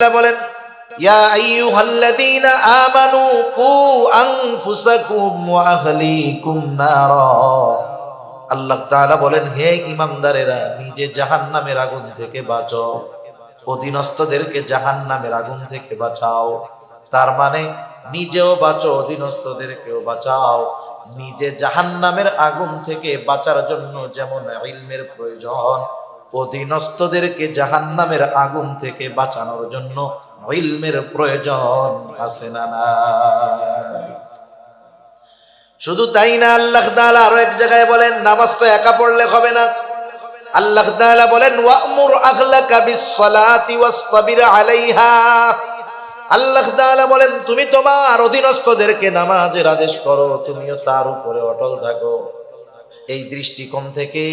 বলেন ইয়া আইয়ুহাল্লাযীনা আমানু কু আনফুসাকুম ওয়া আহলিকুম নারা। আল্লাহ তাআলা বলেন, হে ঈমানদারেরা, নিজে জাহান্নামের আগুন থেকে বাঁচো, অধীনস্থদেরকে জাহান্নামের আগুন থেকে বাঁচাও। তার মানে নিজেও বাঁচো, অধীনস্থদেরকেও বাঁচাও। নিজে জাহান্নামের আগুন থেকে বাঁচার জন্য যেমন ইলমের প্রয়োজন, অধীনস্থদেরকে জাহান্নামের আগুন থেকে বাঁচানোর জন্য ইলমের প্রয়োজন আছে না নাই? শুধু তাই না, আল্লাহ তাআলা আরো এক জায়গায় বলেন, নামাজ তো একা পড়লে হবে না। আল্লাহ তাআলা বলেন, ওয়া'মুর আহলাকা বিস-সালাতি ওয়াসতাবির আলাইহা। আল্লাহ তাআলা বলেন, তুমি তোমার অধীনস্থদেরকে নামাজের আদেশ করো, তুমিও তার উপরে অটল থাকো। এই দৃষ্টিকোণ থেকে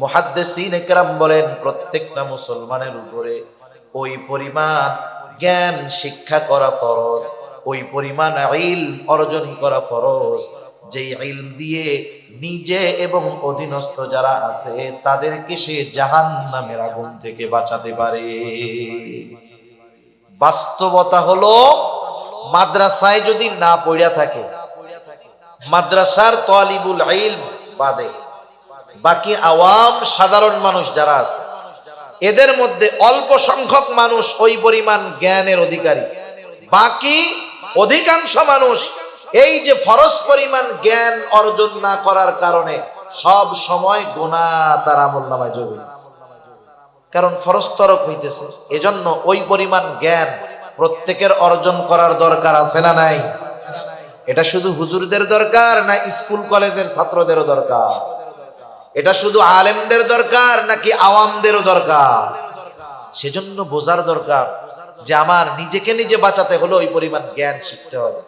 মুহাদ্দিসিন ইকরাম বলেন, প্রত্যেকটা মুসলমানের উপরে ওই পরিমাণ জ্ঞান শিক্ষা করা ফরজ, ওই পরিমাণ ইলম অর্জন করা ফরজ, যেই ইলম দিয়ে নিজে এবং অধীনস্থ যারা আছে তাদেরকে সে জাহান্নামের আগুন থেকে বাঁচাতে পারে। বাস্তবতা হলো, মাদ্রাসায় যদি না পড়া থাকে, মাদ্রাসার তালিবুল ইলম বাদে বাকি আওয়াম সাধারণ মানুষ যারা আছে, এদের মধ্যে অল্প সংখ্যক মানুষ ওই পরিমাণ জ্ঞানের অধিকারী। বাকি অধিকাংশ মানুষ এই যে ফরজ পরিমাণ জ্ঞান অর্জন না করার কারণে সব সময় গুনাহ তার আমলনামায় যোগ হইতেছে, কারণ ফরজ তরক হইতেছে। এজন্য ওই পরিমাণ জ্ঞান প্রত্যেকের অর্জন করার দরকার আছে না নাই? এটা শুধু হুজুরদের দরকার না স্কুল কলেজের ছাত্রদেরও দরকার? এটা শুধু আলেমদের দরকার নাকি আওয়ামদেরও দরকার? সেজন্য বোঝার দরকার যে আমার নিজেকে নিজে বাঁচাতে হলে ওই পরিমাণ জ্ঞান শিখতে হবে।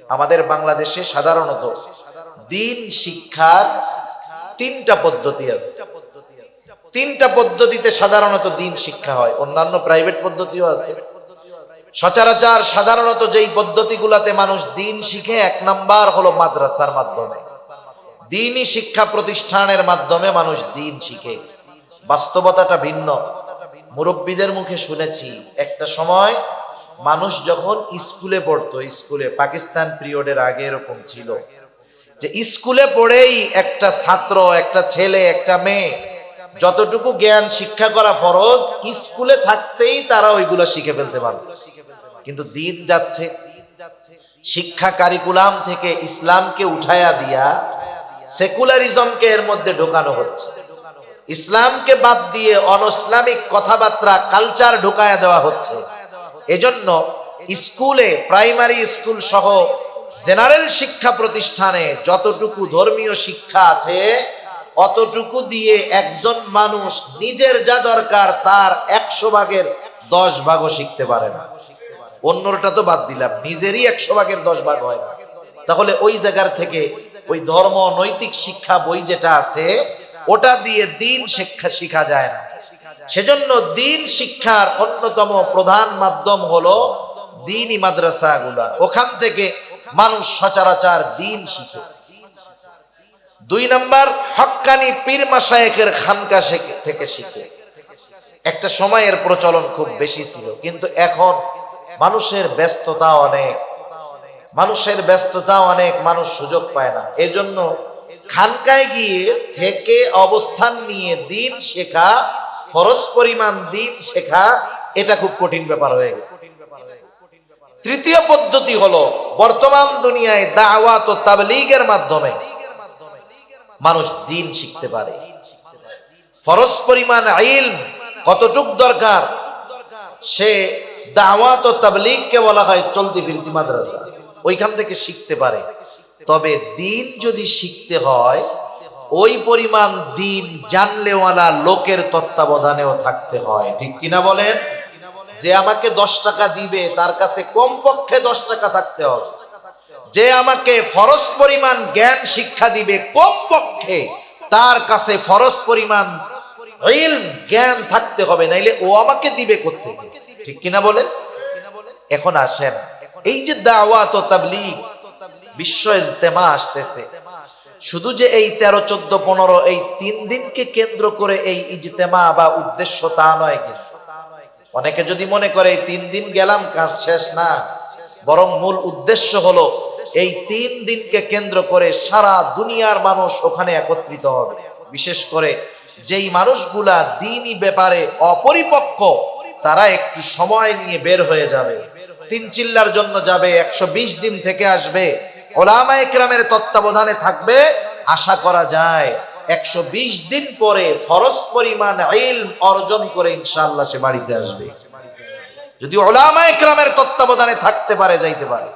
আমাদের বাংলাদেশে সাধারণত দ্বীন শিক্ষার তিনটা পদ্ধতি আছে। তিনটা পদ্ধতিতে সাধারণত দ্বীন শিক্ষা হয়, অন্যান্য প্রাইভেট পদ্ধতিও আছে। সচরাচর সাধারণত যেই পদ্ধতিগুলোতে মানুষ দ্বীন শিখে, এক নাম্বার হলো মাদ্রাসার মাধ্যমে, দ্বীনি শিক্ষা প্রতিষ্ঠানের মাধ্যমে মানুষ দ্বীন শিখে। বাস্তবতাটা ভিন্ন। মুরব্বীদের মুখে শুনেছি, একটা সময় মানুষ যখন স্কুলে পড়তো, স্কুলে পাকিস্তান পিরিয়ডের আগে এরকম ছিল যে স্কুলে পড়েই একটা ছাত্র, একটা ছেলে, একটা মেয়ে যতটুকু জ্ঞান শিক্ষা করা ফরজ, স্কুলে থাকতেই তারা ওইগুলো শিখে ফেলতে পারবে। কিন্তু দিন যাচ্ছে, শিক্ষা কারিকুলাম থেকে ইসলামকে উঠায়া দিয়া সেকুলারিজমকে এর মধ্যে ঢোকানো হচ্ছে। ইসলামকে বাদ দিয়ে অনইসলামিক কথাবার্তা, কালচার ঢোকায়া দেওয়া হচ্ছে। এজন্য স্কুলে, প্রাইমারি স্কুল সহ জেনারেল শিক্ষা প্রতিষ্ঠানে যতটুকু ধর্মীয় শিক্ষা আছে, অতটুকু দিয়ে একজন মানুষ নিজের যা দরকার তার 100 ভাগের 10 ভাগও শিখতে পারে না। অন্যটা তো বাদ দিলাম, নিজেরই 100 ভাগের 10 ভাগ হয় না। তাহলে ওই জায়গার থেকে ওই ধর্ম নৈতিক শিক্ষা বই যেটা আছে, ওটা দিয়ে দ্বীন শিক্ষা শিখা যায় না। সেজন্য দ্বীন শিক্ষার অন্যতম প্রধান মাধ্যম হলো দ্বীনি মাদ্রাসাগুলা। ওখান থেকে মানুষ সচরাচর দ্বীন শিখে। 2 নাম্বার, হক্কানি পীর মাশায়েখের খানকা থেকে শিখে। একটা সময়ের প্রচলন খুব বেশি ছিল, কিন্তু এখন মানুষের ব্যস্ততা অনেক, মানুষ সুযোগ পায় না। এজন্য খানকায় গিয়ে থেকে অবস্থান নিয়ে দ্বীন শেখা, ফরজ পরিমাণ দ্বীন শেখা, এটা খুব কঠিন ব্যাপার হয়ে গেছে। তৃতীয় পদ্ধতি হলো, বর্তমান দুনিয়ায় দাওয়াত ও তাবলীগের মাধ্যমে মানুষ দ্বীন শিখতে পারে। ফরজ পরিমাণ ইলম কতটুক দরকার, সে দাওয়াত ও তাবলীগকে বলা হয় চলতি ফিরতি মাদ্রাসা, ওইখান থেকে শিখতে পারে। তবে দ্বীন যদি শিখতে হয়, ওই পরিমাণ দ্বীন জানলেওয়ালা লোকের তত্ত্বাবধানেও থাকতে হয়। ঠিক কিনা বলেন? যে আমাকে 10 টাকা দিবে তার কাছে কমপক্ষে 10 টাকা থাকতে হবে। যে আমাকে ফরজ পরিমাণ জ্ঞান শিক্ষা দিবে, কমপক্ষে তার কাছে ফরজ পরিমাণ ইলম জ্ঞান থাকতে হবে, নাইলে ও আমাকে দিবে কোত্থেকে? ঠিক কিনা বলেন? এখন আসেন, এই যে দাওয়াত ও তাবলীগ বিশ্ব ইজতেমা আসতেছে, শুধু যে এই 13, 14, 15 এই 3 দিনকে কেন্দ্র করে এই ইজতেমা বা উদ্দেশ্য তা নয়। কিন্তু অনেকে যদি মনে করে এই 3 দিন গেলাম কাজ শেষ, না, বরং মূল উদ্দেশ্য হলো এই 3 দিনকে কেন্দ্র করে সারা দুনিয়ার মানুষ ওখানে একত্রিত হবে। বিশেষ করে যেই মানুষগুলা দ্বীনি ব্যাপারে অপরিপক্ক, তারা একটু সময় নিয়ে বের হয়ে যাবে, 3 চিল্লার জন্য যাবে, 120 দিন থেকে আসবে, উলামায়ে কেরামের তত্ত্বাবধানে থাকবে। আশা করা যায় 120 দিন পরে ফরজ পরিমাণ ইলম অর্জন করে ইনশাআল্লাহ সে বাড়িতে আসবে, যদি উলামায়ে কেরামের তত্ত্বাবধানে থাকতে পারে, যাইতে পারে।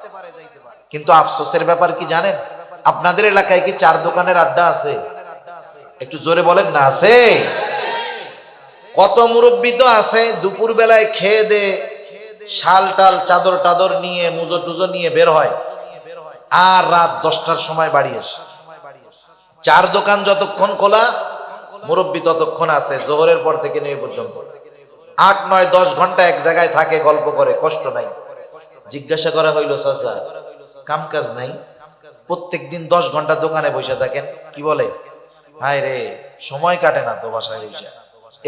কিন্তু আফসোসের ব্যাপার কি জানেন? আপনাদের এলাকায় কি 4 দোকানের আড্ডা আছে? একটু জোরে বলেন না, আছে? কত মুরব্বি তো আছে দুপুর বেলায় খেয়ে দে শাল টাল চাদর টাদর নিয়ে মুজো টুজো নিয়ে বের হয়, আর রাত 10টার সময় বাড়ি আসে। 4 দোকান যতক্ষণ খোলা, মুরব্বি ততক্ষণ আছে, জোহরের পর থেকে নিয়ে পর্যন্ত 8, 9, 10 ঘন্টা এক জায়গায় থাকে, গল্প করে, কষ্ট নাই। জিজ্ঞাসা করা হইল, চাচা কাম কাজ নাই, প্রত্যেকদিন 10 ঘন্টা দোকানে বসে থাকেন, কি বলে? হায় রে, সময় কাটে না তো বাসায় বসে,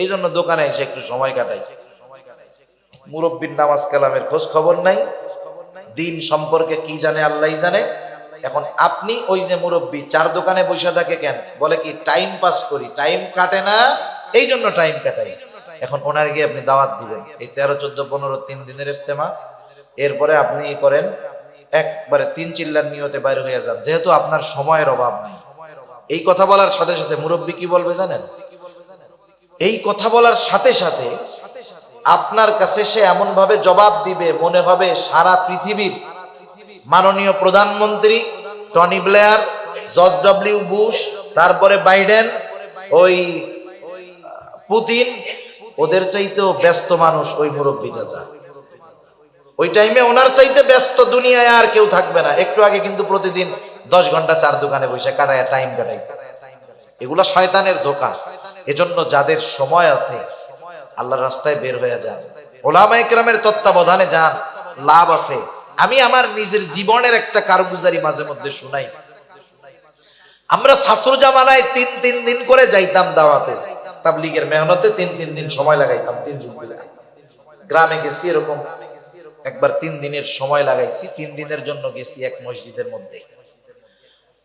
এই জন্য দোকানে এসে একটু সময় কাটাই। মুরব্বির নামাজ কালামের খোঁজ খবর নাই, দিন সম্পর্কে কি জানে আল্লাহই জানে। এখন আপনি ওই যে মুরব্বি 4 দোকানে বসে থাকে কেন? বলে কি টাইম পাস করি, টাইম কাটে না, এই জন্য টাইম কাটাই। এখন ওনার গিয়ে আপনি দাওয়াত দিবেন, এই 13, 14, 15, 3 দিনের ইস্তেমা, এরপরে আপনি করেন একবারে 3 চিল্লার নিয়তে বাইরে হয়ে যান, যেহেতু আপনার সময়ের অভাব নেই। এই কথা বলার সাথে সাথে মুরব্বি কি বলবে জানেন? এই কথা বলার সাথে সাথে আপনার কাছে সে এমন ভাবে জবাব দিবে, মনে হবে সারা পৃথিবীর মাননীয় প্রধানমন্ত্রী Tony Blair, George W Bush, তারপরে বাইডেন, ওই পুতিন, ওদের চাইতেও ব্যস্ত মানুষ ওই মুরব্বি চাচা। ওই টাইমে ওনার চাইতে ব্যস্ত দুনিয়ায় আর কেউ থাকবে না। একটু আগে কিন্তু প্রতিদিন 10 ঘন্টা 4 দোকানে বসে কাটায় টাইম কাটাই। এগুলা শয়তানের ধোঁকা। এজন্য যাদের সময় আছে আল্লাহর রাস্তায় বের হয়ে যান, উলামায়ে কেরামের তত্ত্বাবধানে যান, লাভ আছে। আমি আমার নিজের জীবনের একটা কারগুজারি মাঝে মধ্যে শুনাই। আমরা ছাত্র জামানায় 3 দিন করে যাইতাম দাওয়াতে, তাবলীগের মেহনতে 3 দিন সময় লাগাইতাম। 3 দিন গ্রামে গেছি, এরকম একবার 3 দিনের সময় লাগাইছি। 3 দিনের জন্য গেছি এক মসজিদের মধ্যে।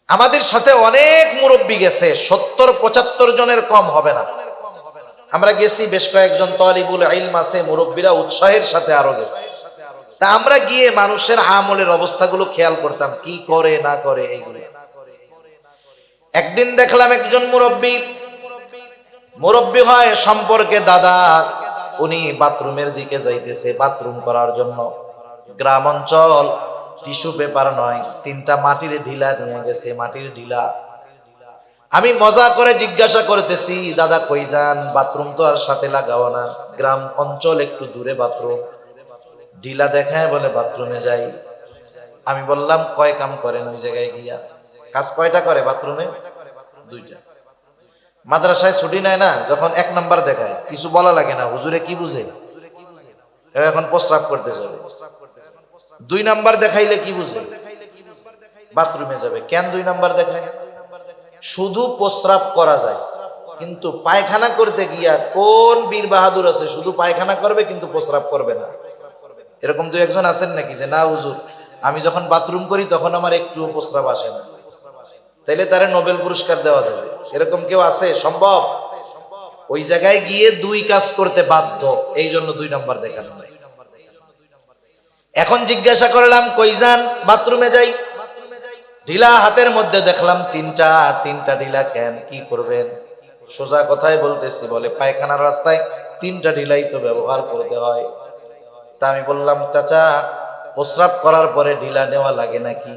আমাদের সাথে অনেক মুরব্বি গেছে, 70-75 জনের কম হবে না। আমরা গেছি, বেশ কয়েকজন তালিবুল ইলম আছে, মুরব্বিরা উৎসাহের সাথে আরো গেছে। তা আমরা গিয়ে মানুষের আমলের অবস্থাগুলো খেয়াল করতাম, কি করে না করে এইগুলো। একদিন দেখলাম একজন মুরব্বি হয় সম্পর্কে দাদা, উনি বাথরুমের দিকে যাইতেছে বাথরুম করার জন্য। গ্রাম অঞ্চল, টিস্যু পেপার নয়, 3টা মাটির ঢিলা নিয়ে গেছে, মাটির ঢিলা। আমি মজা করে জিজ্ঞাসা করতেছি, দাদা কই যান? বাথরুম তো আর সাথে লাগাও না, গ্রাম অঞ্চল, একটু দূরে বাথরুম। ঢিলা দেখায় বলে বাথরুমে যাই। আমি বললাম কয় কাম করেন ওই জায়গায় গিয়া? কাজ কয়টা করে বাথরুমে? 2টা। মাদ্রাসায় ছুটি নেয় না, যখন 1 নাম্বার দেখায় কিছু বলা লাগে না, হুজুরে কি বুঝে, এখন প্রস্রাব করতে যাবে। 2 নাম্বার দেখাইলে কি বুঝে? বাথরুমে যাবে। কেন 2 নাম্বার দেখায়? শুধু প্রস্রাব করা যায়, কিন্তু পায়খানা করতে গিয়া কোন বীর বাহাদুর আছে শুধু পায়খানা করবে কিন্তু প্রস্রাব করবে না? এরকম 2-1 জন আছেন নাকি যে না হুজুর আমি যখন বাথরুম করি তখন আমার একটু প্রস্রাব আসে না? তাইলে তারে নোবেল পুরস্কার দেওয়া যাবে। এরকম কেউ আছে? সম্ভব? ওই জায়গায় গিয়ে 2 কাজ করতে বাধ্য, এই জন্য 2 নাম্বার দেখানো হয়। এখন জিজ্ঞাসা করলাম কই যান? বাথরুমে যাই। ঢিলা হাতের মধ্যে দেখলাম 3টা ঢিলা। কেন, কি করবেন? সোজা কথাই বলতেছি, বলে পায়খানার রাস্তায় 3টা ঢিলাই তো ব্যবহার করতে হয়। তা আমি বললাম চাচা প্রস্রাব করার পরে ঢিলা নেওয়া লাগে নাকি?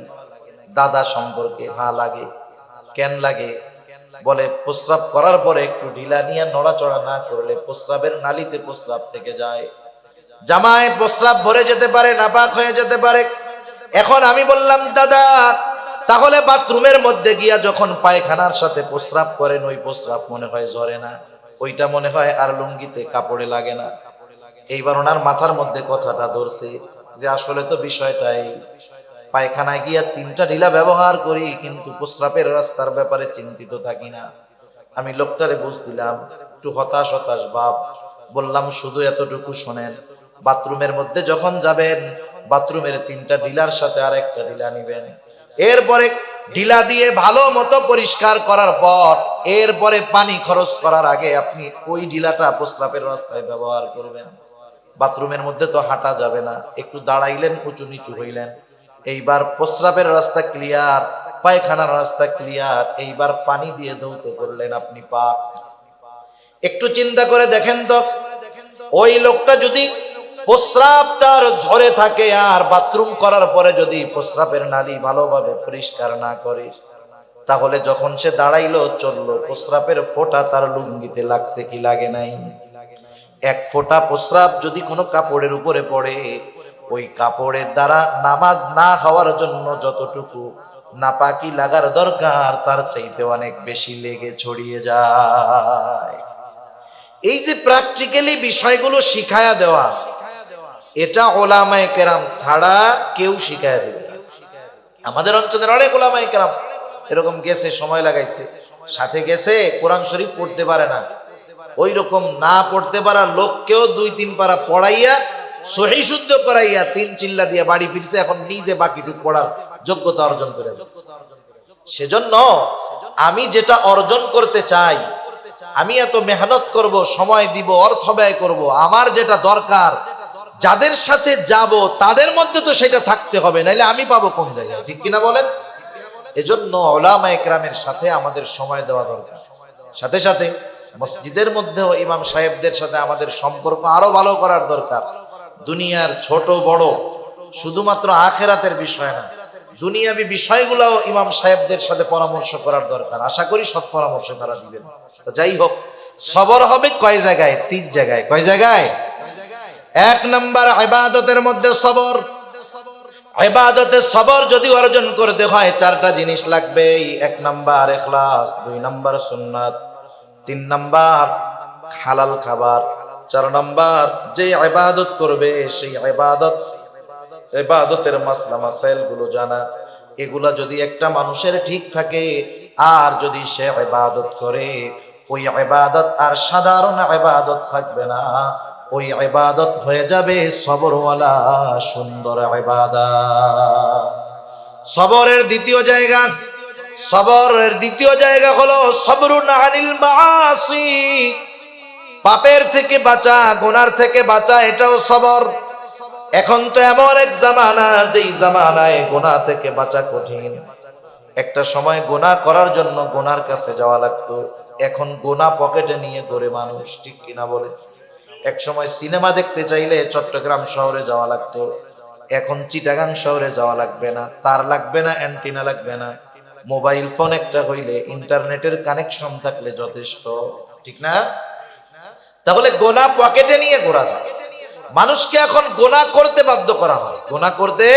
দাদা সম্পর্কে, হ্যাঁ লাগে। কেন লাগে? বলে প্রস্রাব করার পরে একটু ঢিলা নিয়ে নড়াচড়া না করলে প্রস্রাবের নালীতে প্রস্রাব থেকে যায়, জামায় প্রস্রাব ভরে যেতে পারে, নাপাক হয়ে যেতে পারে। এখন আমি বললাম দাদা তাহলে বাথরুমের মধ্যে গিয়া যখন পায়খানার সাথে প্রস্রাব করেন ওই প্রস্রাব মনে হয় ঝরে না, ওইটা মনে হয় আর লুঙ্গিতে কাপড়ে লাগে না। এইবার ওনার মাথার মধ্যে কথাটা ধরছে যে আসলে তো বিষয়টাই, পায়খানায় গিয়া 3টা ঢিলা ব্যবহার করি কিন্তু প্রস্রাবের রাস্তার ব্যাপারে চিন্তিত থাকি না। আমি লোকটারে বুঝ দিলাম, একটু হতাশ ভাব। বললাম শুধু এতটুকু শোনেন, বাথরুমের মধ্যে যখন যাবেন, বাথরুমের 3টা ডিলার সাথে আর একটা ডিলা নিবেন। এরপরে ডিলা দিয়ে ভালো মতো পরিষ্কার করার পর এরপরে পানি খরচ করার আগে আপনি ওই ডিলাটা প্রস্রাবের রাস্তায় ব্যবহার করবেন। বাথরুমের মধ্যে তো হাঁটা যাবে না, একটু দাঁড়াইলেন, উঁচু নিচু হইলেন, এইবার প্রস্রাবের রাস্তা ক্লিয়ার, পায়খানার রাস্তা ক্লিয়ার, এইবার পানি দিয়ে ধৌত করলেন আপনি পা। একটু চিন্তা করে দেখেন তো, ওই লোকটা যদি প্রস্রাব তার ঝরে থাকে আর বাথরুম করার পরে যদি প্রস্রাবের নালী ভালোভাবে পরিষ্কার না করে, তাহলে যখন সে দাঁড়াইলো চললো, প্রস্রাবের ফোঁটা তার লুঙ্গিতে লাগছে কি লাগে নাই? এক ফোঁটা প্রস্রাব যদি কোনো কাপড়ের উপরে পড়ে, ওই কাপড়ের দ্বারা নামাজ না হওয়ার জন্য যতটুকু নাপাকি লাগার দরকার তার চাইতে অনেক বেশি লেগে ছড়িয়ে যায়। এই যে প্র্যাকটিক্যালি বিষয়গুলো শিখায়া দেওয়া, এটা ওলামায়ে কেরাম ছাড়া কেউ শিখায়া দেবে না। আমাদের অঞ্চলের অনেক ওলামায়ে কেরাম এরকম গেছে, সময় লাগাইছে, সাথে গেছে, কোরআন শরীফ পড়তে পারে না, ওই রকম না পড়তে পারা লোককেও 2-3 পারা পড়াইয়া সহি শুদ্ধ করাইয়া 3 চিল্লা দিয়ে বাড়ি ফিরছে, এখন নিজে বাকিটুক পড়ার যোগ্যতা অর্জন করে ফেলছে। সেজন্য আমি যেটা অর্জন করতে চাই, আমি এত মেহনত করব, সময় দিব, অর্থ ব্যয় করব, আমার যেটা দরকার, যাদের সাথে যাব তাদের মধ্যে তো সেটা থাকতে হবে, নাইলে আমি পাবো কোন জায়গায়? ঠিক কিনা বলেন? এজন্য উলামায়ে কেরামের সাথে আমাদের সময় দেওয়া দরকার। সাথে সাথে মসজিদের মধ্যেও ইমাম সাহেবদের সাথে আমাদের সম্পর্ক আরো ভালো করার দরকার। দুনিয়ার ছোট বড় শুধুমাত্র আখেরাতের বিষয় না, দুনিয়াবী বিষয়গুলোও ইমাম সাহেবদের সাথে পরামর্শ করার দরকার। আশা করি সৎ পরামর্শ তারা দিবেন। তো যাই হোক, সবর হবে কয় জায়গায়? 3 জায়গায়। কয় জায়গায়? 1 নাম্বার ইবাদতের মধ্যে সবর। ইবাদতে সবর যদি অর্জন করতে হয় 4টা জিনিস লাগবে। 1 নাম্বার ইখলাস, 2 নাম্বার সুন্নাত, 3 নাম্বার হালাল খাবার, 4 নাম্বার যে ইবাদত করবে সেই ইবাদতের মাসলা মাসাইল গুলো জানা। এগুলা যদি একটা মানুষের ঠিক থাকে আর যদি সে ইবাদত করে, ওই ইবাদত আর সাধারণ ইবাদত থাকবে না, ওই ইবাদত হয়ে যাবে সবরওয়ালা সুন্দর ইবাদত। সবরের দ্বিতীয় জায়গা হলো সবরুন আনিল মাআসি, পাপের থেকে বাঁচা, গুনার থেকে বাঁচা, এটাও সবর। এখন তো এমন এক জামানা, যেই জামানায় গুনাহ থেকে বাঁচা কঠিন। একটা সময় গুনাহ করার জন্য গুনার কাছে যাওয়া লাগতো, এখন গুনাহ পকেটে নিয়ে ঘোরে মানুষ। ঠিক কিনা বলে? এক সময় সিনেমা দেখতে চাইলে চট্টগ্রাম শহরে যাওয়া লাগতো, এখন চিটাগাং শহরে যাওয়া লাগবে না, তার লাগবে না, অ্যান্টিনা লাগবে না, মোবাইল ফোন একটা হইলে ইন্টারনেটের কানেকশন থাকলে যথেষ্ট। ঠিক না? তাহলে গুনাহ পকেটে নিয়ে ঘোরা যায়। মানুষকে এখন গুনাহ করতে বাধ্য করা হয়, গুনাহ করতে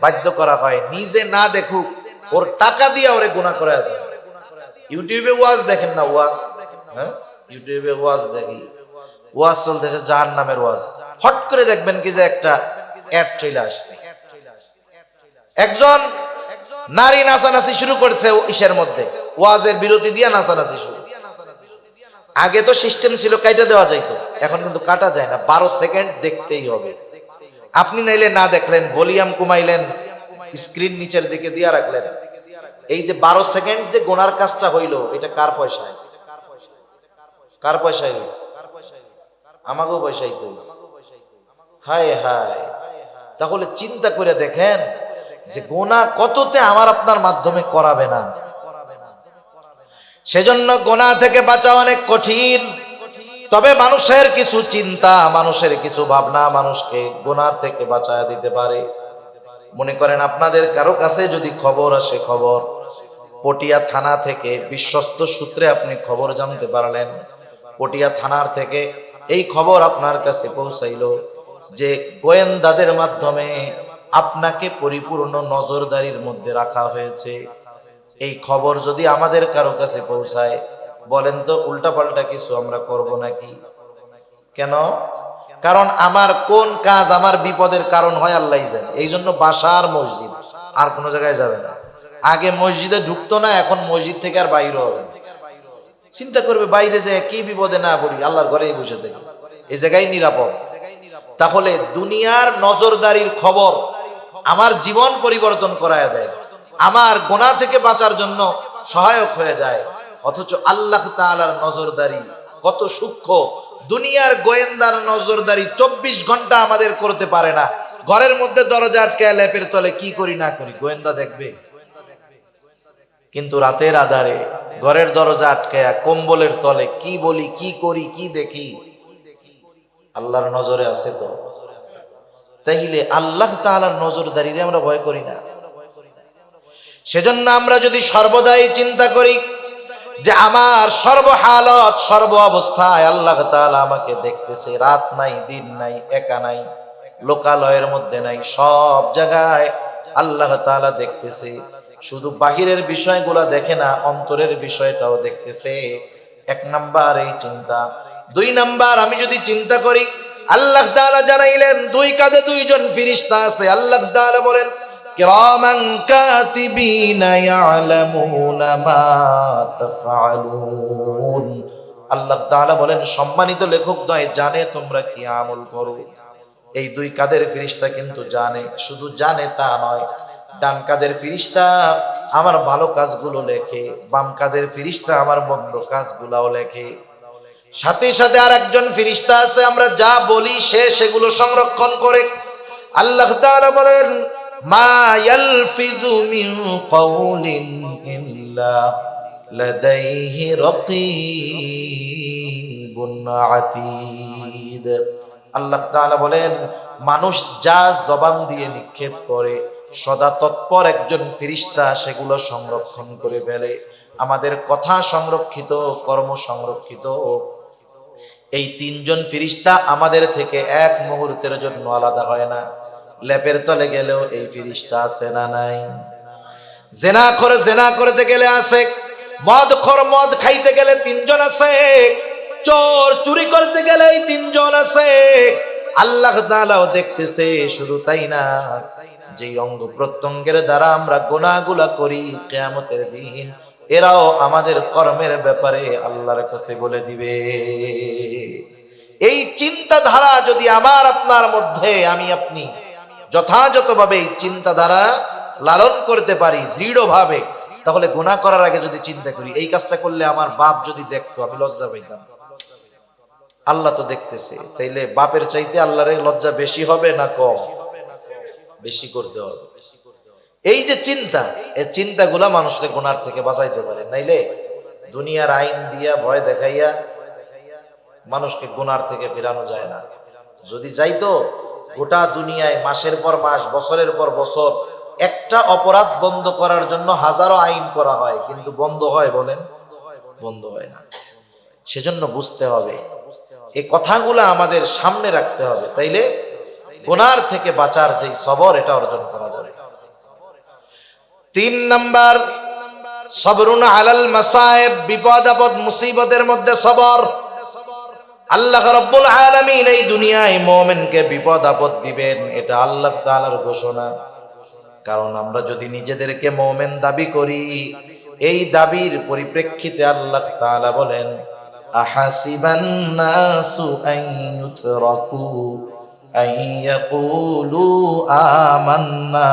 বাধ্য করা হয়, নিজে না দেখুক ওর টাকা দিয়ে ওরে গুনাহ করা যায়। ইউটিউবে ওয়াজ দেখেন না? ওয়াজ, হ্যাঁ, ইউটিউবে ওয়াজ দেখি, ওয়াজ চলতেছে জাহান্নামের ওয়াজ, হট করে দেখবেন কি যে একটা অ্যাড চলে আসছে, একজন নারী নাচানাচি শুরু করছে ইসের মধ্যে, ওয়াজের বিরতি দিয়ে নাচানাচি শুরু। আগে তো সিস্টেম ছিল কাটা দেওয়া যাইতো, এখন কিন্তু কাটা যায় না, 12 সেকেন্ড দেখতেই হবে। আপনি নাইলে না দেখলেন, ভলিউম কমাইলেন, স্ক্রিন নিচের দিকে দিয়ে রাখলেন, এই যে 12 সেকেন্ড যে গোনার কাজটা হইলো, এটা কার পয়সায়? কার পয়সায় হইছে? আমাকেও পয়সাই তো হইছে। হায় হায়। তাহলে চিন্তা করে দেখেন যে গুনাহ কততে আমার আপনার মাধ্যমে করাবে না। সেজন্য গুনাহ থেকে বাঁচা অনেক কঠিন। তবে মানুষের কিছু চিন্তা, মানুষের কিছু ভাবনা মানুষকে গুনাহ থেকে বাঁচায় দিতে পারে। মনে করেন আপনাদের কারো কাছে যদি খবর আসে, খবর পটিয়া থানা থেকে বিশ্বস্ত সূত্রে আপনি খবর জানতে পারলেন, পটিয়া থানার থেকে এই খবর আপনার কাছে পৌঁছাইলো যে গোয়েন্দাদের মাধ্যমে আপনাকে পরিপূর্ণ নজরদারির মধ্যে রাখা হয়েছে। এই খবর যদি আমাদের কারো কাছে পৌঁছায়, বলেন তো উল্টাপাল্টা কিছু আমরা করব নাকি? কেন? কারণ আমার কোন কাজ আমার বিপদের কারণ হয় আল্লাহই জানে। এই জন্য বাসার মসজিদ, আর কোনো জায়গায় যাবে না। আগে মসজিদে ঢুকতো না, এখন মসজিদ থেকে আর বাইরে হবে না। চিন্তা করবে বাইরে যায় কি বিপদে না পড়ি, আল্লাহর ঘরেই বসে থেকে। এই জায়গায় নিরাপদ। তাহলে দুনিয়ার নজরদারির খবর আমার জীবন পরিবর্তন করায় দেয়, আমার গুনাহ থেকে বাঁচার জন্য সহায়ক হয়ে যায়। অথচ আল্লাহ তাআলার নজরদারি কত সূক্ষ্ম। দুনিয়ার গোয়েন্দার নজরদারি 24 ঘন্টা আমাদের করতে পারে না। ঘরের মধ্যে দরজা আটকায় লেপের তলে কি করি না করি গোয়েন্দা দেখবে, কিন্তু রাতের আধারে ঘরের দরজা আটকায় কম্বলের তলে কি বলি, কি করি, কি দেখি, আল্লাহর নজরে আছে তো। তাইলে আল্লাহ তাআলার নজরদারিরে আমরা ভয় করি না। সেজন্য আমরা যদি সর্বদাই চিন্তা করি যে আমার সর্বহালত সর্ব অবস্থায় আল্লাহ তাআলা আমাকে দেখতেছে, রাত নাই দিন নাই, একা নাই, লোকালয়ের মধ্যে নাই, সব জায়গায় আল্লাহ তাআলা দেখতেছে। শুধু বাহিরের বিষয়গুলা দেখে না, অন্তরের বিষয়টাও দেখতেছে। এক নাম্বার এই চিন্তা। দুই নাম্বার, আমি যদি চিন্তা করি আল্লাহ তাআলা জানাইলেন দুই কাঁধে দুইজন ফেরেশতা আছে। আল্লাহ তাআলা বলেন কিরামান কাতিবিনা ইয়ালামুনা মা তাফআলুন। আল্লাহ তাআলা বলেন সম্মানিত লেখক নয়, জানে তোমরা কি আমল করো। এই দুই কাঁধের ফেরেশতা কিন্তু জানে, শুধু জানে তা নয়, ডান কাঁধের ফেরেশতা আমার ভালো কাজগুলো লেখে, বাম কাঁধের ফেরেশতা আমার মন্দ কাজগুলোও লেখে। সাথে সাথে আর একজন ফেরেশতা আছে, আমরা যা বলি সে সেগুলো সংরক্ষণ করে। আল্লাহ তাআলা বলেন মা ইয়ালফিযু মিন কাওলিন ইল্লা লাদাইহি রাকীবুন আতীদ। আল্লাহ তাআলা বলেন মানুষ যা জবান দিয়ে নিক্ষেপ করে সদা তৎপর একজন ফেরেশতা সেগুলো সংরক্ষণ করে ফেলে। আমাদের কথা সংরক্ষিত, কর্ম সংরক্ষিত। এই তিনজন ফেরেশতা আমাদের থেকে এক মুহূর্তের জন্য আলাদা হয় না। লেপের তলে গেলেও এই ফেরেশতা আছে না নাই? জেনা করতে গেলে আছে, মদখোর মদ খাইতে গেলে তিনজন আছে, চোর চুরি করতে গেলে এই তিনজন আছে। আল্লাহ তাআলাও দেখতেছে। শুধু তাই না, যে অঙ্গ প্রত্যঙ্গের দ্বারা আমরা গুনাহগুলা করি কিয়ামতের দিন এরাও আমাদের কর্মের ব্যাপারে আল্লাহর কাছে বলে দিবে। এই চিন্তাধারা যদি আমার আপনার মধ্যে, আমি আপনি যথাযথভাবে এই চিন্তাধারা লালন করতে পারি দৃঢ়ভাবে, তাহলে গুনাহ করার আগে যদি চিন্তা করি এই কাজটা করলে আমার বাপ যদি দেখতো আমি লজ্জা পাইতাম। আল্লাহ তো দেখতেছে, তাইলে বাপের চাইতে আল্লাহর লজ্জা বেশি হবে না কম? বেশি করতে হবে। এই যে চিন্তা, এই চিন্তাগুলা মানুষকে গুনার থেকে বাঁচাইতে পারে। নাইলে দুনিয়ার আইন দিয়া ভয় দেখাইয়া মানুষকে গুনার থেকে ফেরানো যায় না। যদি যাইতো, গোটা দুনিয়ায় মাসের পর মাস, বছরের পর বছর একটা অপরাধ বন্ধ করার জন্য হাজারো আইন করা হয়, কিন্তু বন্ধ হয় বলেন? বন্ধ হয় না। সেজন্য বুঝতে হবে, এই কথাগুলো আমাদের সামনে রাখতে হবে, তাইলে গুনার থেকে বাঁচার যে সবর এটা অর্জন করা যাবে। 3 নাম্বার, সবরুন আলাল মাসায়েব, বিপদ আপদ মুসিবতের মধ্যে সবর। আল্লাহ রাব্বুল আলামিন এই দুনিয়ায় মুমিনকে বিপদ আপদ দিবেন, এটা আল্লাহ তাআলার ঘোষণা। কারণ আমরা যদি নিজেদেরকে মুমিন দাবি করি, এই দাবির পরিপ্রেক্ষিতে আল্লাহ তাআলা বলেন আহাসিবান নাসু আন ইউতরাকু আন ইয়াকুলু আমান্না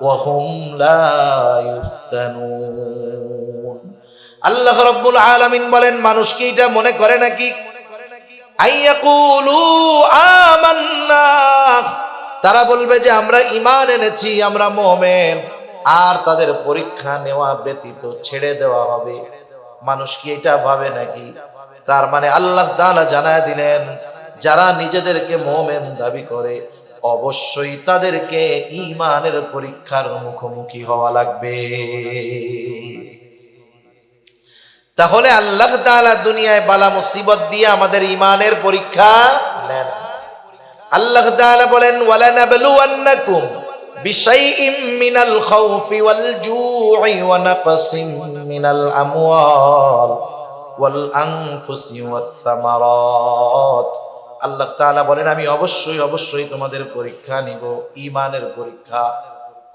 ওয়া হুম লা ইফতানুন। আল্লাহ রাব্বুল আলামিন বলেন মানুষ কি এটা মনে করে নাকি আন ইয়াকুলু আমান্না, তারা বলবে যে আমরা ঈমান এনেছি, আমরা মুমিন, আর তাদের পরীক্ষা নেওয়া ব্যতীত ছেড়ে দেওয়া হবে। মানুষ কি এটা ভাবে নাকি? তার মানে আল্লাহ তাআলা জানায় দিলেন যারা নিজেদেরকে মুমিন দাবি করে অবশ্যই তাদেরকে ঈমানের পরীক্ষার মুখোমুখি হওয়া লাগবে। তাহলে আল্লাহ তাআলা দুনিয়ায় বালা মুসিবত দিয়ে আমাদের ঈমানের পরীক্ষা নেন। আল্লাহ তাআলা বলেন ওয়ালানাবলুওয়ান্নাকুম বিশাইইম মিনাল খাউফি ওয়াল জু'i ওয়া নাকসিম মিনাল আমওয়াল ওয়াল আনফুসি ওয়াত থামারাত। আল্লাহ তাআলা বলেন আমি অবশ্যই তোমাদের পরীক্ষা নিব, ঈমানের পরীক্ষা।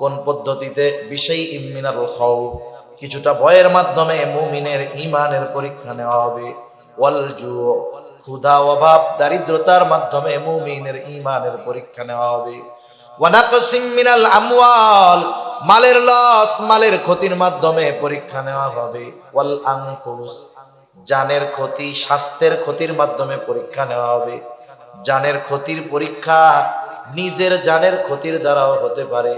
কোন পদ্ধতিতে? বিশাইইম মিনাল খাউফ, কিছুটা ভয়ের মাধ্যমে মুমিনের ঈমানের পরীক্ষা নেওয়া হবে। ওয়াল জু', ক্ষুধা, অভাব, দারিদ্রতার মাধ্যমে মুমিনের ঈমানের পরীক্ষা নেওয়া হবে। ওয়া নাকসিম মিনাল আমওয়াল, মালের লস, মালের ক্ষতির মাধ্যমে পরীক্ষা নেওয়া হবে। ওয়াল আনফুস, জানের ক্ষতি, স্বাস্থ্যের ক্ষতির মাধ্যমে পরীক্ষা নেওয়া হবে। জানের ক্ষতির পরীক্ষা নিজের জানের ক্ষতির দ্বারাও হতে পারে,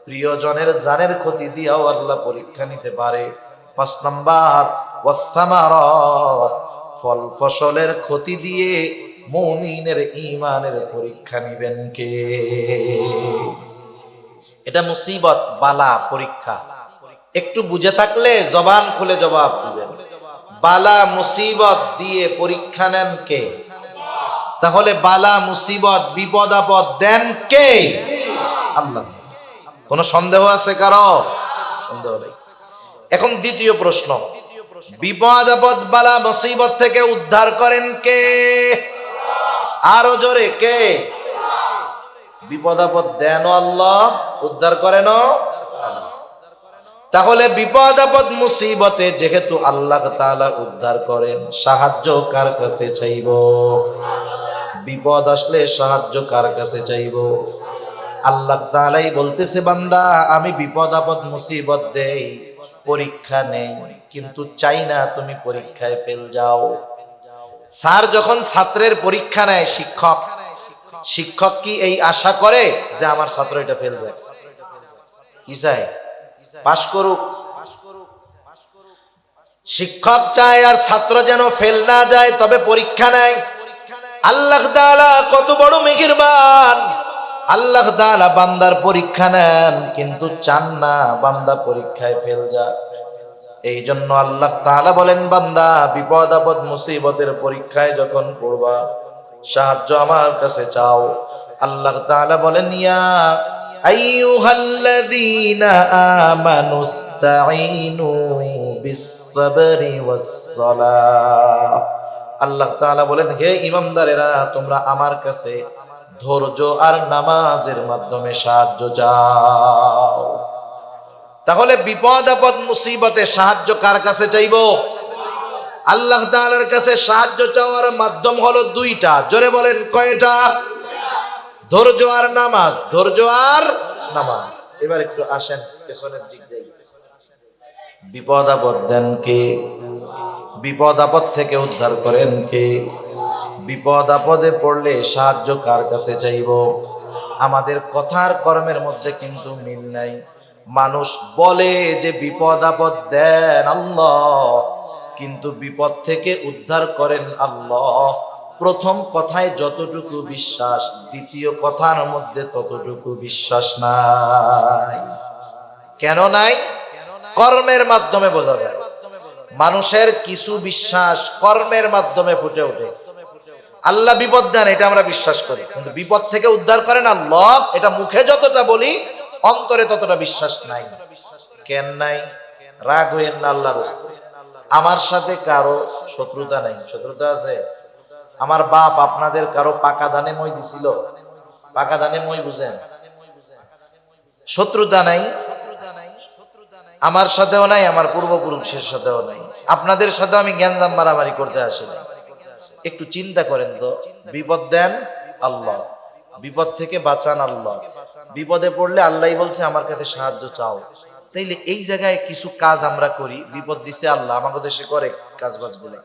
প্রিয়জনের জানের ক্ষতি দিয়েও আল্লাহ পরীক্ষা নিতে পারে। ৫ নাম্বার ওয়াসসামারাত, ফল ফসলের ক্ষতি দিয়ে মুমিনের ঈমানের পরীক্ষা নিবেন কে? এটা মুসিবত, বালা, পরীক্ষা। একটু বুঝে থাকলে জবান খুলে জবাব দিবেন। বালা মুসিবত দিয়ে পরীক্ষা নেন কে? তাহলে বালা মুসিবত বিপদ আপদ দেন কে? আল্লাহ। কোন সন্দেহ আছে কারো? সন্দেহ নেই। এখন দ্বিতীয় প্রশ্ন, বিপদ আপদ বালা মুসিবত থেকে উদ্ধার করেন কে? আরো জোরে, কে? বিপদ আপদ দেন আল্লাহ, উদ্ধার করেন। তাহলে বিপদ আপদ মুসিবতে যেহেতু আল্লাহ তাআলা উদ্ধার করেন, সাহায্য কার কাছে চাইব? বিপদ আসলে সাহায্য কার কাছে চাইব? আল্লাহ তাআলাই বলতেছে, বান্দা আমি বিপদ আপদ মুসিবত দেই, পরীক্ষা নেই, কিন্তু চাই না তুমি পরীক্ষায় ফেল যাও। স্যার যখন ছাত্রের পরীক্ষা নেয়, শিক্ষক কি এই আশা করে যে আমার ছাত্র এটা ফেল যায়? কি চায়? পাস করুক। শিক্ষক চায় আর ছাত্র যেন ফেল না যায়, তবে পরীক্ষা নেয়। আল্লাহ তাআলা কত বড় মেহেরবান! আল্লাহ তাআলা বান্দার পরীক্ষা নেন, কিন্তু চান না বান্দা পরীক্ষায় ফেল যাক। এই জন্য আল্লাহ তাআলা বলেন, বান্দা বিপদ আপদ মুসিবতের পরীক্ষায় যখন পড়বা, সাহায্য আমার কাছে চাও। আল্লাহ তাআলা বলেন, ইয়া আইয়ুহাল্লাযীনা আমানুস্তাঈনু বিস-সাবরি ওয়াস-সালাহ। আল্লাহ তাআলা বলেন, হে ঈমানদারেরা, তোমরা আমার কাছে ধৈর্য আর নামাজের মাধ্যমে সাহায্য চাও। তাহলে বিপদ আপদ মুসিবতে সাহায্য কার কাছে চাইব? আল্লাহ তাআলার কাছে সাহায্য চাওয়ার মাধ্যম হলো দুইটা। জোরে বলেন, কয়টা? ধৈর্য আর নামাজ। ধৈর্য আর নামাজ। এবার একটু আসেন পেছনের দিক যাই। বিপদ আপদ দেন কে? বিপদ আপদ থেকে উদ্ধার করেন কে? বিপদ আপদে পড়লে সাহায্য কার কাছে চাইব? আমাদের কথার কর্মের মধ্যে কিন্তু মিল নাই। মানুষ বলে যে বিপদ আপদ দেন আল্লাহ, কিন্তু বিপদ থেকে উদ্ধার করেন আল্লাহ। প্রথম কথায় যতটুকু বিশ্বাস, দ্বিতীয় কথার মধ্যে ততটুকু বিশ্বাস নাই। কেন নাই? কর্মের মাধ্যমে বোঝা যায়। মানুষের কিছু বিশ্বাস কর্মের মাধ্যমে ফুটে ওঠে। আল্লাহ বিপদ দেন, এটা আমরা বিশ্বাস করি, কিন্তু বিপদ থেকে উদ্ধার করেন আল্লাহ, এটা মুখে যতটা বলি অন্তরে ততটা বিশ্বাস নাই। কেন নাই? রাগ হইেন না আল্লাহর রাস্তায়। আমার সাথে কারো শত্রুতা নাই। শত্রুতা আছে? আমার বাপ আপনাদের কারো পাকা ধানে মই দিছিল? পাকা ধানে মই বুঝেন? শত্রুতা নাই। আমার সাথেও নাই, আমার পূর্বপুরুষের সাথেও নাই। আপনাদের সাথেও আমি গ্যাঞ্জাম মারামারি করতে আসি না। একটু চিন্তা করেন তো, বিপদ দেন আল্লাহ, বিপদ থেকে বাঁচান আল্লাহ। বিপদে পড়লে আল্লাহই বলছে আমার কাছে সাহায্য চাও। তাইলে এই জায়গায় কিছু কাজ আমরা করি, বিপদ দিছে আল্লাহ, আমাকে দেশে করে কাজ বাজ বলে।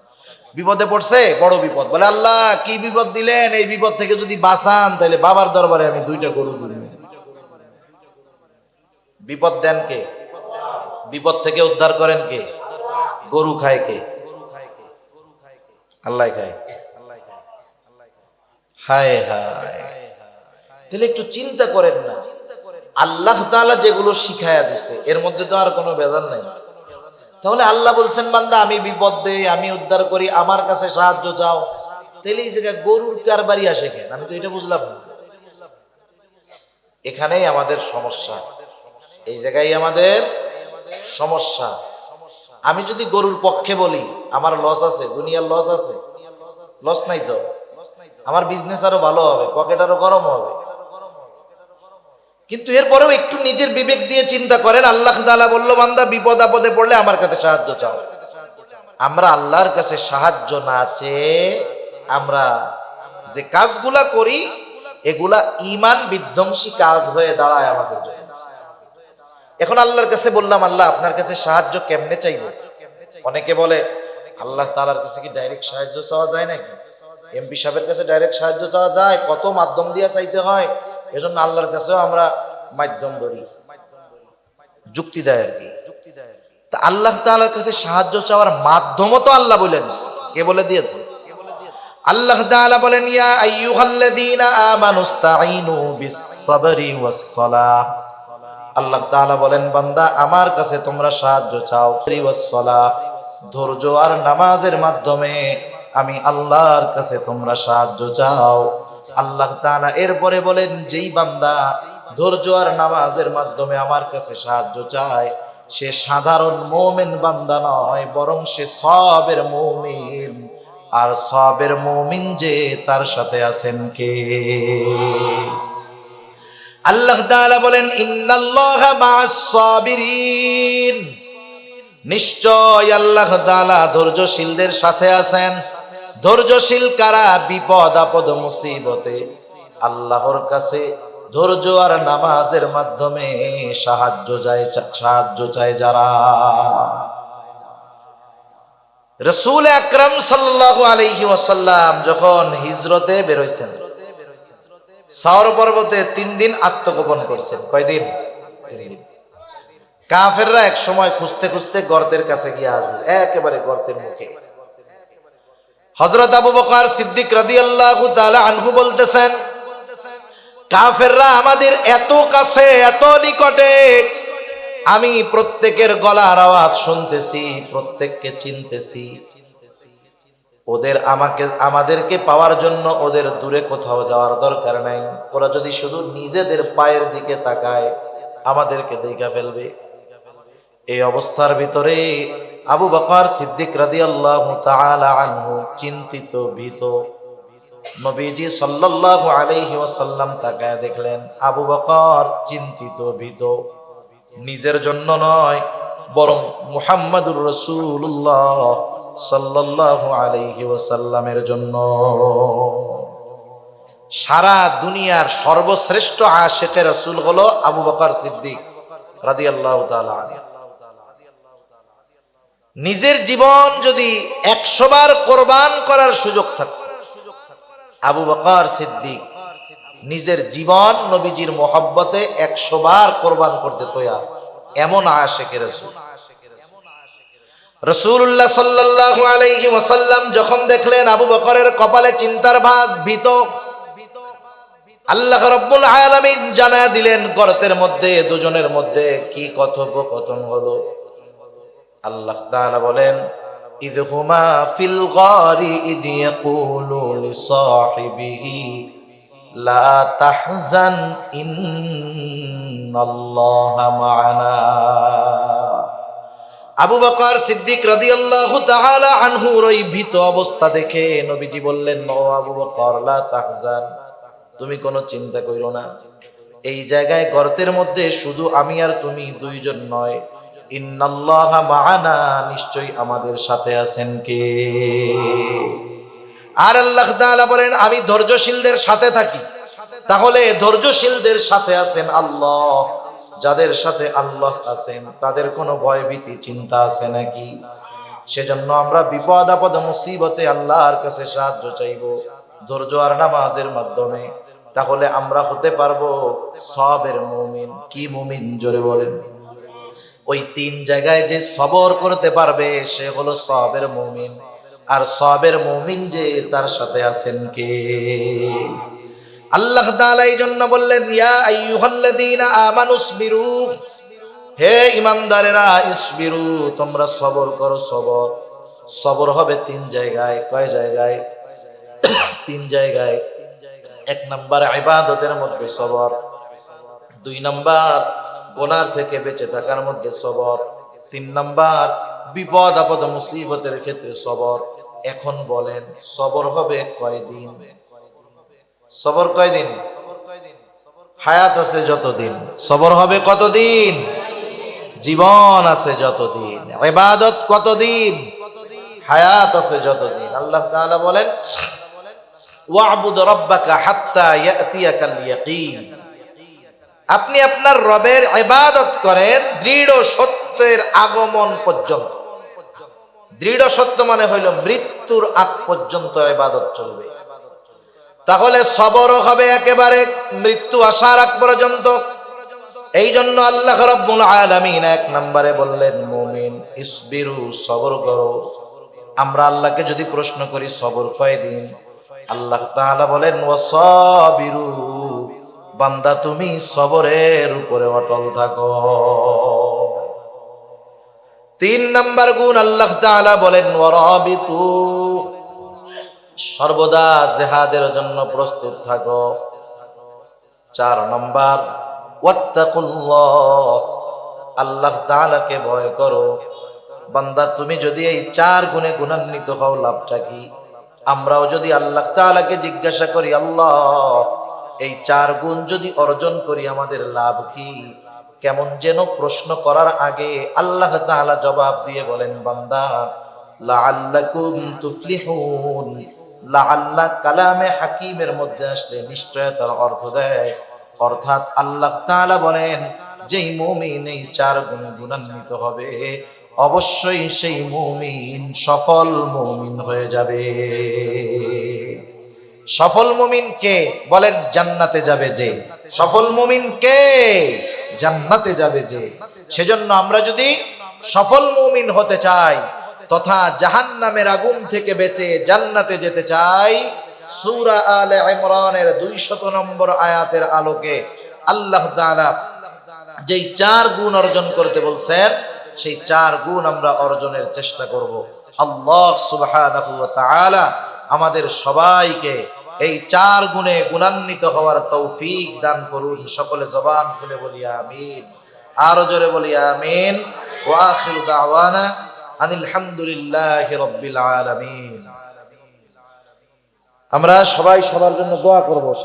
বিপদে পড়ছে, বড় বিপদ, বলে আল্লাহ কি বিপদ দিলেন, এই বিপদ থেকে যদি বাঁচান তাহলে বাবার দরবারে আমি 2টা গরু কিনব। বিপদ দেন কে? বিপদ থেকে উদ্ধার করেন কে? গরু খায় কে? আল্লাহ খায়। হায় হায়। তাহলে একটু চিন্তা করেন না, আল্লাহ তাআলা যেগুলো শিখায়া দিছে এর মধ্যে তো আর কোনো ভেজাল নাই। তাহলে আল্লাহ বলছেন, বান্দা আমি বিপদ দেই, আমি উদ্ধার করি, আমার কাছে সাহায্য চাও। তাহলে এই জায়গায় গরুর কারবারি আসে কেন? আমি তো এটা বুঝলাম না। এখানেই আমাদের সমস্যা, এই জায়গায় আমাদের সমস্যা। আমি যদি গরুর পক্ষে বলি, আমার লস আছে, দুনিয়ার লস আছে? লস নাই তো। আমার বিজনেস আরো ভালো হবে, পকেট আরো গরম হবে। কিন্তু এরপরেও একটু নিজের বিবেক দিয়ে চিন্তা করেন, আল্লাহ তাআলা বলল বান্দা বিপদ আপদে পড়লে আমার কাছে সাহায্য চাও। আমরা আল্লাহর কাছে সাহায্য না চেয়ে আমরা যে কাজগুলা করি এগুলা ঈমান বিধ্বংসী কাজ হয়ে দাঁড়ায় আমাদের জন্য। এখন আল্লাহর কাছে বললাম, আল্লাহ আপনার কাছে সাহায্য কেমনে চাইব? অনেকে বলে আল্লাহ তাআলার কাছে কি ডাইরেক্ট সাহায্য চাওয়া যায় নাকি? এমপি সাহেবের কাছে ডাইরেক্ট সাহায্য চাওয়া যায়? কত মাধ্যম দিয়ে চাইতে হয়, এজন্য আল্লাহর কাছেও আমরা মাধ্যম ধরি, যুক্তি দেয় আর কি। তা আল্লাহ তাআলার কাছে সাহায্য চাওয়ার মাধ্যমও তো আল্লাহ বলে দিয়েছে। কে বলে দিয়েছে? আল্লাহ তাআলা বলেন, ইয়া আইয়ুহাল্লাযীনা আমানুস্তাঈনু বিস-সাবরি ওয়াস-সালাহ। আল্লাহ তাআলা বলেন, বান্দা আমার কাছে তোমরা সাহায্য চাও ওয়াস-সালাহ, ধৈর্য আর নামাজের মাধ্যমে আমি আল্লাহর কাছে তোমরা সাহায্য চাও। আল্লাহ তাআলা এরপরে বলেন, যেই বান্দা ধৈর্য আর নামাজের মাধ্যমে আমার কাছে সাহায্য চায় সে সাধারণ মুমিন বান্দা নয়, বরং সে সবের মুমিন। আর সবের মুমিন যে তার সাথে আছেন কে? আল্লাহ তাআলা বলেন, ইন্নাল্লাহা মা'আস সাবিরিন, নিশ্চয় আল্লাহ তাআলা ধৈর্যশীলদের সাথে আছেন। ধৈর্যশীল কারা? বিপদ আপদ মুসিবতে আল্লাহর কাছে ধৈর্য আর নামাজের মাধ্যমে সাহায্য চায় যারা। রাসূল আকরাম সাল্লাল্লাহু আলাইহি ওয়াসাল্লাম যখন হিজরতে বের হইছেন, সাওর পর্বতে 3 দিন আত্মগোপন করছেন। কয়দিন? 3 দিন। কাফেররা এক সময় খুঁজতে খুঁজতে গর্তের কাছে গিয়ে হাজির, একেবারে গর্তের মুখে। হযরত আবু বকর সিদ্দিক রাদিয়াল্লাহু তাআলা আনহু বলতেছেন, কাফেররা আমাদের এত কাছে, এত নিকটে, আমি প্রত্যেকের গলার আওয়াজ শুনতেছি, প্রত্যেককে চিনতেছি। আমাদেরকে পাওয়ার জন্য ওদের দূরে কোথাও যাওয়ার দরকার নাই। ওরা যদি শুধু নিজেদের পায়ের দিকে তাকায় আমাদেরকে দেখা ফেলবে। এই অবস্থার ভিতরে আবু বকর সিদ্দিক রাদিয়াল্লাহু তাআলা আনহু চিন্তিত, ভীত। নবীজি সাল্লাল্লাহু আলাইহি ওয়াসাল্লাম তাকায় দেখলেন আবু বকর চিন্তিত, ভীত, নিজের জন্য নয় বরং মুহাম্মাদুর রাসূলুল্লাহ সাল্লাল্লাহু আলাইহি ওয়াসাল্লামের জন্য। সারা দুনিয়ার সর্বশ্রেষ্ঠ আশিকে রাসূল হলো আবু বকর সিদ্দিক রাদিয়াল্লাহু তাআলা। নিজের জীবন যদি 100 বার কোরবান করার সুযোগ থাকতো, আবু বকর সিদ্দিক নিজের জীবন নবীজির মহব্বতে 100 বার কোরবান করতে তৈয়ার, এমন আশিকে রাসূল। রাসূলুল্লাহ সাল্লাল্লাহু আলাইহি ওয়াসাল্লাম যখন দেখলেন আবু বকরের কপালে চিন্তার ভাঁজ, ভীত, আল্লাহ রাব্বুল আলামিন জানায়া দিলেন গর্তের মধ্যে দুজনের মধ্যে কি কথোপকথন হলো। আল্লাহ তাআলা বলেন, ইযহুমা ফিল গারি ইয ইয়াকুলু লিসাহিবিহি লা তাহজান ইন্নাল্লাহা মা'ানা। আবু বকর সিদ্দিক রাদিয়াল্লাহু তাআলা আনহুর ওই ভীত অবস্থা দেখে নবীজি বললেন, ও আবু বকর, লা তাহজান, তুমি কোনো চিন্তা কইরো না। এই জায়গায় গর্তের মধ্যে শুধু আমি আর তুমি দুইজন নয়, ইন্নাল্লাহা মা'ানা, নিশ্চয়ই আমাদের সাথে আছেন কে? আর আল্লাহ তাআলা বলেন, আমি ধৈর্যশীলদের সাথে থাকি। তাহলে ধৈর্যশীলদের সাথে আছেন আল্লাহ। যাদের সাথে আল্লাহ আছেন তাদের কোনো ভয় ভীতি চিন্তা আছে নাকি? সেজন্য আমরা বিপদ আপদ মুসিবতে আল্লাহর কাছে সাহায্য চাইব ধৈর্য আর নামাজের মাধ্যমে। তাহলে আমরা হতে পারবো সবের মুমিন। কি মুমিন? জোরে বলেন। ওই 3 জায়গায় যে সবর করতে পারবে সে হলো সবের মুমিন। আর সবের মুমিন যে তার সাথে আছেন কে? আল্লাহ তাআলা এই জন্য বললেন, ইয়া আইয়ুহাল্লাযীনা আমানুসবিরু, হে ঈমানদারেরা, ইসবিরু, তোমরা সবর করো। সবর হবে 3 জায়গায়। কয় জায়গায়? 3 জায়গায়। 1 নাম্বার ইবাদতের মধ্যে সবর, 2 নাম্বার গুনার থেকে বেঁচে থাকার মধ্যে সবর, 3 নাম্বার বিপদ আপদ মুসিবতের ক্ষেত্রে সবর। এখন বলেন সবর হবে কয়দিন? সবর কয়দিন? হায়াত আছে যতদিন সবর হবে কতদিন? জীবন আছে যতদিন। ইবাদত কতদিন? হায়াত আছে যতদিন। আল্লাহ তাআলা বলেন, ওয়া'বুদ রাব্বাকা হাত্তা ইয়াতিয়াকাল ইয়াকিন। আপনি আপনার রবের ইবাদত করেন দৃঢ় সত্যের আগমন পর্যন্ত। দৃঢ় সত্য মানে হইল মৃত্যুর আগ পর্যন্ত ইবাদত চলবে। তাহলে সবরও হবে একেবারে মৃত্যু আসার আগ পর্যন্ত। এই জন্য আল্লাহ রাব্বুল আলামিন এক নম্বরে বললেন, মুমিন ইসবিরু, সবর করো। আমরা আল্লাহকে যদি প্রশ্ন করি সবর কয়দিন, আল্লাহ তাআলা বলেন ওয়াসাবিরু, বান্দা তুমি সবরের উপরে অটল থাকো। 3 নাম্বার গুণ আল্লাহ তাআলা বলেন ওয়ারাবিতু, সর্বদা জিহাদের জন্য প্রস্তুত থাকো। 4 নাম্বার ওয়াত্তাকুল্লাহ, আল্লাহ তাআলাকে ভয় করো। বান্দা তুমি যদি এই 4 গুণে গুণান্বিত হও, লাভটা কি? আমরাও যদি আল্লাহ তাআলাকে জিজ্ঞাসা করি, আল্লাহ এই 4 গুণ যদি অর্জন করি আমাদের লাভ কি? কেমন যেন প্রশ্ন করার আগে আল্লাহ তাআলা জবাব দিয়ে বলেন, বান্দা লাআল্লাকুম তুফলিহুন। লাআল্লা কালামে হাকিমের মধ্যে আসলে নিশ্চয়তার অর্থ দেয়, অর্থাৎ আল্লাহ তাআলা বলেন যেই মুমিন এই 4 গুণে গুণান্বিত হবে অবশ্যই সেই মুমিন সফল মুমিন হয়ে যাবে। সফল মুমিন কে? বলেন জান্নাতে যাবে যে। সফল মুমিন কে? জান্নাতে যাবে যে। সেজন্য আমরা যদি সফল মুমিন হতে চাই তথা জাহান্নামের আগুন থেকে বেঁচে জান্নাতে যেতে চাই, সূরা আলে ইমরানের 200 নম্বর আয়াতের আলোকে আল্লাহ তাআলা যেই 4 গুণ অর্জন করতে বলছেন সেই 4 গুণ আমরা অর্জনের চেষ্টা করব। আল্লাহ সুবহানাহু ওয়া তাআলা আমাদের সবাইকে এই 4 গুণে গুণান্বিত হওয়ার তৌফিক দান করুন। সকলে জবান খুলে বলি আমিন, আরো জোরে বলি আমিন। ওয়া আখিরু দাওয়ানা আনিল হামদুলিল্লাহি রাব্বিল আলামিন। আমরা সবাই সবার জন্য দোয়া করব।